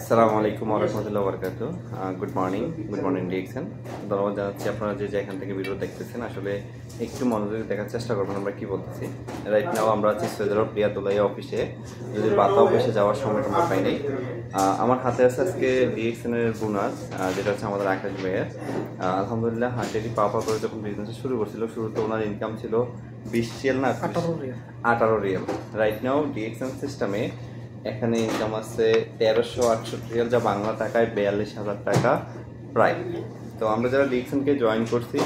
আসসালামু আলাইকুম ওয়া রাহমাতুল্লাহি ওয়া বারাকাতুহু। Good morning DXN. ধন্যবাদ জানাচ্ছি আপনারা যে যেখান থেকে ভিডিও দেখতেছেন। আসলে একটু মনোযোগে দেখার চেষ্টা করবেন আমরা কি বলতেছি। রাইট নাও আমরা আছি সৈয়দ প্রিয়াতুল্লাহ অফিসে, যদি বাতা অফিসে যাওয়ার সময় আমরা পাই নাই। আমার হাতে আছে আজকে ডিএক্সএন এর বোনাস, যেটা হচ্ছে আমাদের আকাশ ভাইয়ের। আলহামদুলিল্লাহ হাটেটি পাওয়া করে যখন বিজনেস শুরু করছিল, শুরুতে ওনার ইনকাম ছিল 20 রিয়াল না 18 রিয়াল। রাইট নাও ডিএক্সএন সিস্টেমে এখানে ইনকাম আছে 1368 রিয়াল, যা বাংলা টাকায় 42,000 টাকা প্রায়। তো আমরা যারা ডিএক্সএনকে জয়েন করছি,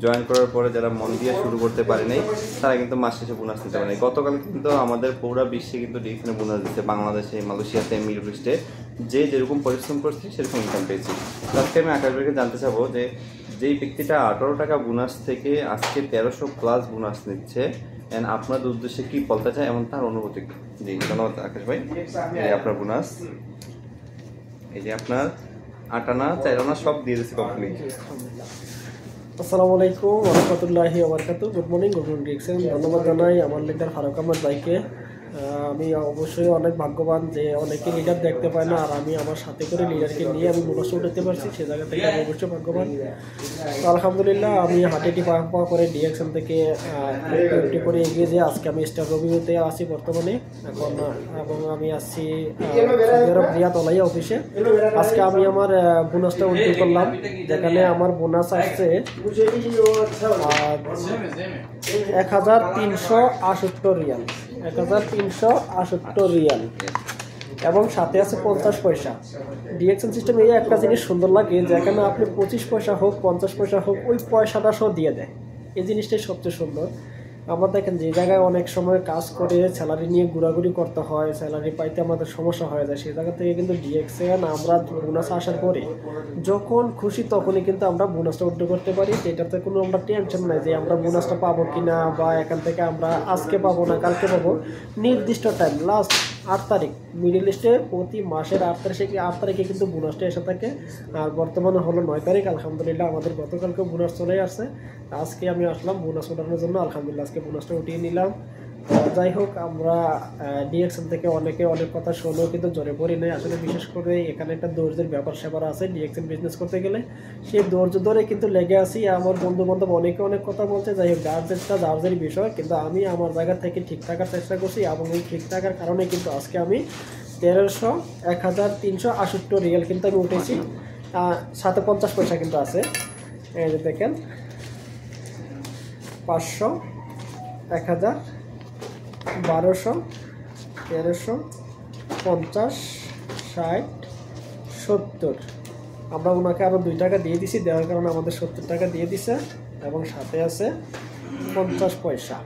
জয়েন করার পরে যারা মন দিয়ে শুরু করতে পারে নাই, তারা কিন্তু মাস শেষে বোনাস নিতে পারে নাই। গতকাল কিন্তু আমাদের পুরো বিশ্বে কিন্তু ডিএক্সএনে বোনাস দিচ্ছে, বাংলাদেশে, মালয়েশিয়াতে, মিডল ইস্টে যে যেরকম পরিশ্রম করছি সেরকম ইনকাম পেয়েছি। আজকে আমি আকাশ ভাইকে জানতে চাবো যে যেই ব্যক্তিটা 18 টাকা বোনাস থেকে আজকে 1300 প্লাস বোনাস নিচ্ছে, আপনাদের উদ্দেশ্যে কি বলতে চায় এবং তার অনুভূতি। জি ধন্যবাদ আকাশ ভাই। এই আপনার বোনাস, এই যে আপনার 8 আনা 4 আনা সব দিয়ে দিচ্ছে কমপ্লিট। আসসালামু আলাইকুম ওয়া রাহমাতুল্লাহি ওয়া বারাকাতুহু। Good morning DXN. ধন্যবাদ জানাই আমার লিডার ফারুক আহমদ ভাইকে। আমি অবশ্যই অনেক ভাগ্যবান যে অনেকে লিডার দেখতে পায় না, আর আমি আমার সাথে করে লিডারকে নিয়ে আমি বোনাস উঠাতে পারছি, সে জায়গা থেকে আমি অবশ্যই ভাগ্যবান। তো আলহামদুলিল্লাহ আমি হাটেটি পাওয়া করে ডিএক্সএন থেকে একটু করে এগিয়ে যে আজকে আমি স্টার রবিতে আছি বর্তমানে এখন, এবং আমি আসছি প্রিয়াতুল্লাহ অফিসে। আজকে আমি আমার বোনাসটা উইথড্র করলাম, যেখানে আমার বোনাস আসছে 1368 রিয়াল, 1368 রিয়াল, এবং সাথে আছে 50 পয়সা। ডিএক্সএন সিস্টেম এই একটা জিনিস সুন্দর লাগে, যেখানে আপনি 25 পয়সা হোক 50 পয়সা হোক ওই পয়সাটা সহ দিয়ে দেয়। এই জিনিসটাই সবচেয়ে সুন্দর। আমরা দেখেন যে জায়গায় অনেক সময় কাজ করে স্যালারি নিয়ে ঘোরাঘুরি করতে হয়, স্যালারি পাইতে আমাদের সমস্যা হয়ে যায়, সেই জায়গা থেকে কিন্তু ডিএক্সএন আমরা বোনাস আসার পরে যখন খুশি তখনই কিন্তু আমরা বোনাসটা উইথড্র করতে পারি। এটাতে কোনো আমরা টেনশন নাই যে আমরা বোনাসটা পাবো কিনা, বা এখান থেকে আমরা আজকে পাবো না কালকে পাবো। নির্দিষ্ট টাইম লাস্ট 8 তারিখ, মিডল ইস্টে প্রতি মাসের 8 তারিখে কিন্তু বোনাসটা এসে থাকে। আর বর্তমানে হলো 9 তারিখ। আলহামদুলিল্লাহ আমাদের গতকালকে বোনাস চলে আসছে, আজকে আমি আসলাম বোনাস ওঠানোর জন্য। আলহামদুলিল্লাহ আজকে বোনাসটা উঠিয়ে নিলাম। যাই হোক, আমরা ডিএক্সএন থেকে অনেকে অনেক কথা শুনেও কিন্তু জোরে পড়ি নাই। আসলে বিশেষ করে এখানে একটা ধৈর্যের ব্যাপার স্যাপার আছে ডিএক্সএন বিজনেস করতে গেলে, সেই ধৈর্য ধরে কিন্তু লেগে আসি। আমার বন্ধু বান্ধব অনেকে অনেক কথা বলছে, যাই হোক যার বিষয়, কিন্তু আমি আমার জায়গা থেকে ঠিক থাকার চেষ্টা করছি, এবং এই ঠিক থাকার কারণে কিন্তু আজকে আমি 1368 রিয়াল কিন্তু আমি উঠেছি। সাথে 50 পয়সা কিন্তু আছে, এই যে দেখেন 500, 1000, 1200, 1300, 50, 60, 70। আমরা ওনাকে আরও 2 টাকা দিয়ে দিছি, দেওয়ার কারণে আমাদের 70 টাকা দিয়ে দিছে, এবং সাথে আছে 50 পয়সা।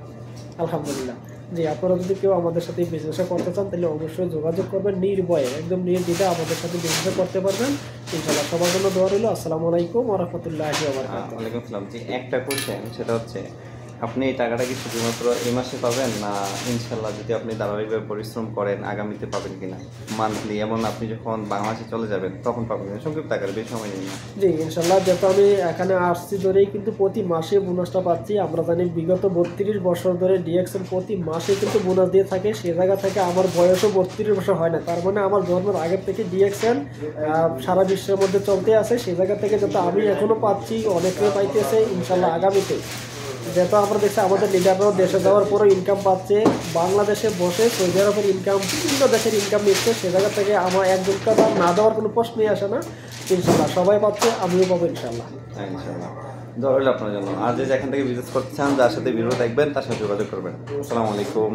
আলহামদুলিল্লাহ। জি, আপনারা যদি কেউ আমাদের সাথে বিজনেসে করতে চান তাহলে অবশ্যই যোগাযোগ করবেন, নির্ভয়ে একদম নির্দ্বিধায় আমাদের সাথে বিজনেসে করতে পারবেন ইনশাআল্লাহ। সবার জন্য দোয়া রইল। আসসালামু আলাইকুম ওয়া রাহমাতুল্লাহি ওয়া বারাকাতুহু। ওয়ালাইকুম আসসালাম। জি, একটা কোশ্চেন, সেটা হচ্ছে আপনি এই টাকাটা কি শুধুমাত্র এই মাসে পাবেন, না ইনশাল্লাহ যদি আপনি ধারাবাহিকভাবে পরিশ্রম করেন আগামীতে পাবেন কিনা মান্থলি, এমন আপনি যখন বাংলাদেশে চলে যাবেন তখন পাবেন কিনা? সংক্ষিপ্ত আকারে, বেশি সময় নেই না। জি ইনশাল্লাহ, যেহেতু আমি এখানে আসছি ধরেই কিন্তু প্রতি মাসে বোনাসটা পাচ্ছি। আমরা জানি বিগত 32 বছর ধরে ডিএক্সএন প্রতি মাসে কিন্তু বোনাস দিয়ে থাকে, সে জায়গা থেকে আমার বয়সও 32 বছর হয় না, তার মানে আমার জন্মের আগের থেকে ডিএক্সএন সারা বিশ্বের মধ্যে চলতে আছে। সেই জায়গা থেকে যত আমি এখনও পাচ্ছি, অনেকে পাইতেছে ইনশাল্লাহ আগামীতে। যেহেতু আমরা দেখছি আমাদের লিডাররাও দেশে যাওয়ার পরও ইনকাম পাচ্ছে, বাংলাদেশে বসে সৌদি আরবের ইনকাম, বিভিন্ন দেশের ইনকাম নিচ্ছে, সে জায়গা থেকে আমার একজনকে না দেওয়ার কোনো প্রশ্নই আসে না। ইনশাল্লাহ সবাই পাচ্ছে, আমিও পাবো ইনশাল্লাহ। হ্যাঁ ইনশাল্লাহ, দোয়া রইল আপনার জন্য। আর যে যেখান থেকে বিজনেস করতে চান, যার সাথে ভিডিও দেখবেন তার সাথে যোগাযোগ করবেন। আসসালামু আলাইকুম।